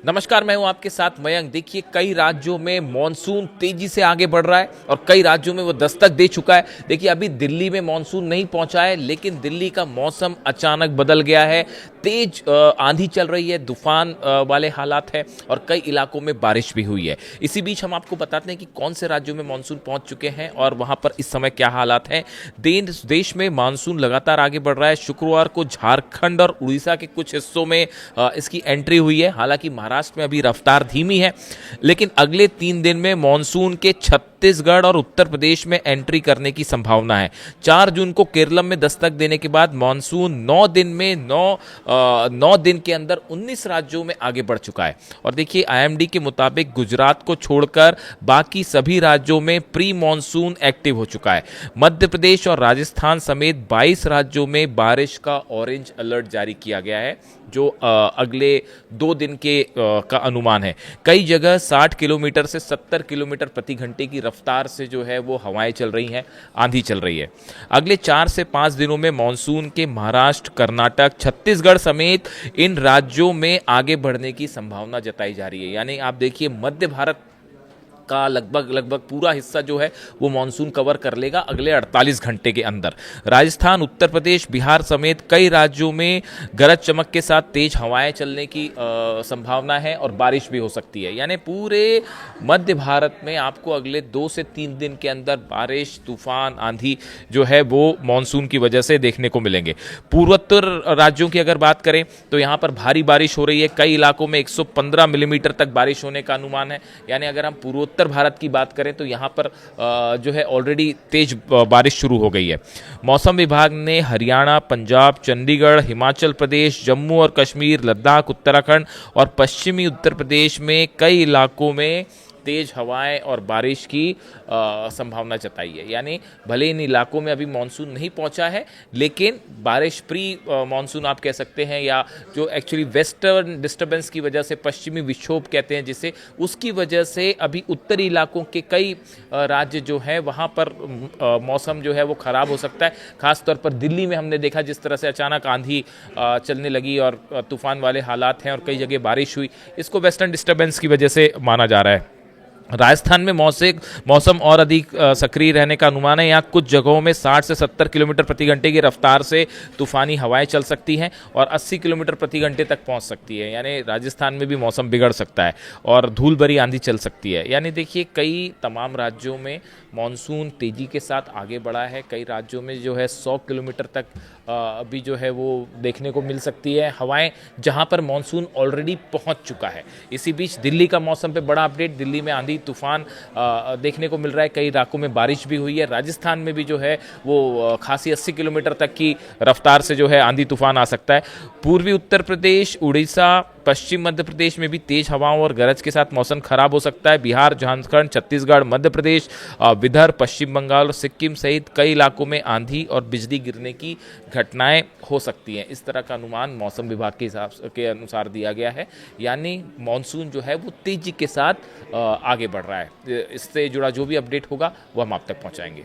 नमस्कार, मैं हूं आपके साथ मयंक। देखिए, कई राज्यों में मॉनसून तेजी से आगे बढ़ रहा है और कई राज्यों में वो दस्तक दे चुका है। देखिए, अभी दिल्ली में मॉनसून नहीं पहुंचा है, लेकिन दिल्ली का मौसम अचानक बदल गया है। तेज आंधी चल रही है, तूफान वाले हालात हैं और कई इलाकों में बारिश भी हुई है। इसी बीच हम आपको बताते हैं कि कौन से राज्यों में मॉनसून पहुंच चुके हैं और वहां पर इस समय क्या हालात हैं। देश में मानसून लगातार आगे बढ़ रहा है। शुक्रवार को झारखंड और उड़ीसा के कुछ हिस्सों में इसकी एंट्री हुई है। हालांकि महाराष्ट्र में अभी रफ्तार धीमी है, लेकिन अगले 3 दिन में मानसून के छत्तीसगढ़ और उत्तर प्रदेश में एंट्री करने की संभावना है। 4 जून को केरलम में दस्तक देने के बाद मानसून 9 दिन के अंदर 19 राज्यों में आगे बढ़ चुका है। और देखिए, आईएमडी के मुताबिक गुजरात को छोड़कर बाकी सभी राज्यों में प्री मानसून एक्टिव हो चुका है। मध्य प्रदेश और राजस्थान समेत 22 राज्यों में बारिश का ऑरेंज अलर्ट जारी किया गया है, जो अगले 2 दिन के का अनुमान है। कई जगह 60 किलोमीटर से 70 किलोमीटर प्रति घंटे की रफ्तार से जो है वो हवाएं चल रही हैं, आंधी चल रही है। अगले 4 से 5 दिनों में मानसून के महाराष्ट्र, कर्नाटक, छत्तीसगढ़ समेत इन राज्यों में आगे बढ़ने की संभावना जताई जा रही है। यानी आप देखिए, मध्य भारत का लगभग पूरा हिस्सा जो है वो मानसून कवर कर लेगा अगले 48 घंटे के अंदर। राजस्थान, उत्तर प्रदेश, बिहार समेत कई राज्यों में गरज चमक के साथ तेज हवाएं चलने की संभावना है और बारिश भी हो सकती है। यानी पूरे मध्य भारत में आपको अगले 2 से 3 दिन के अंदर बारिश, तूफान, आंधी जो है वो मानसून की वजह से देखने को मिलेंगे। पूर्वोत्तर राज्यों की अगर बात करें तो यहाँ पर भारी बारिश हो रही है। कई इलाकों में 115 मिलीमीटर तक बारिश होने का अनुमान है। यानी अगर हम पूर्वोत्तर भारत की बात करें तो यहाँ पर जो है ऑलरेडी तेज बारिश शुरू हो गई है। मौसम विभाग ने हरियाणा, पंजाब, चंडीगढ़, हिमाचल प्रदेश, जम्मू और कश्मीर, लद्दाख, उत्तराखंड और पश्चिमी उत्तर प्रदेश में कई इलाकों में तेज हवाएं और बारिश की संभावना जताई है। यानी भले इन इलाकों में अभी मानसून नहीं पहुंचा है, लेकिन बारिश प्री मानसून आप कह सकते हैं, या जो एक्चुअली वेस्टर्न डिस्टर्बेंस की वजह से, पश्चिमी विक्षोभ कहते हैं जिसे, उसकी वजह से अभी उत्तरी इलाकों के कई राज्य जो हैं वहाँ पर मौसम जो है वो ख़राब हो सकता है। खासतौर पर दिल्ली में हमने देखा जिस तरह से अचानक आंधी चलने लगी और तूफान वाले हालात हैं और कई जगह बारिश हुई। इसको वेस्टर्न डिस्टर्बेंस की वजह से माना जा रहा है। राजस्थान में मौसम और अधिक सक्रिय रहने का अनुमान है। यहाँ कुछ जगहों में 60 से 70 किलोमीटर प्रति घंटे की रफ्तार से तूफानी हवाएं चल सकती हैं और 80 किलोमीटर प्रति घंटे तक पहुँच सकती है। यानी राजस्थान में भी मौसम बिगड़ सकता है और धूल भरी आंधी चल सकती है। यानी देखिए, कई तमाम राज्यों में मानसून तेज़ी के साथ आगे बढ़ा है। कई राज्यों में जो है 100 किलोमीटर तक अभी जो है वो देखने को मिल सकती है हवाएं, जहां पर मानसून ऑलरेडी पहुंच चुका है। इसी बीच दिल्ली का मौसम पे बड़ा अपडेट। दिल्ली में आंधी तूफान देखने को मिल रहा है। कई इलाकों में बारिश भी हुई है। राजस्थान में भी जो है वो खासी 80 किलोमीटर तक की रफ्तार से जो है आंधी तूफान आ सकता है। पूर्वी उत्तर प्रदेश, उड़ीसा, पश्चिम मध्य प्रदेश में भी तेज हवाओं और गरज के साथ मौसम खराब हो सकता है। बिहार, झारखंड, छत्तीसगढ़, मध्य प्रदेश, विदर्भ, पश्चिम बंगाल और सिक्किम सहित कई इलाकों में आंधी और बिजली गिरने की घटनाएं हो सकती हैं। इस तरह का अनुमान मौसम विभाग के अनुसार दिया गया है। यानी मानसून जो है वो तेजी के साथ आगे बढ़ रहा है। इससे जुड़ा जो भी अपडेट होगा वो हम आप तक पहुंचाएंगे।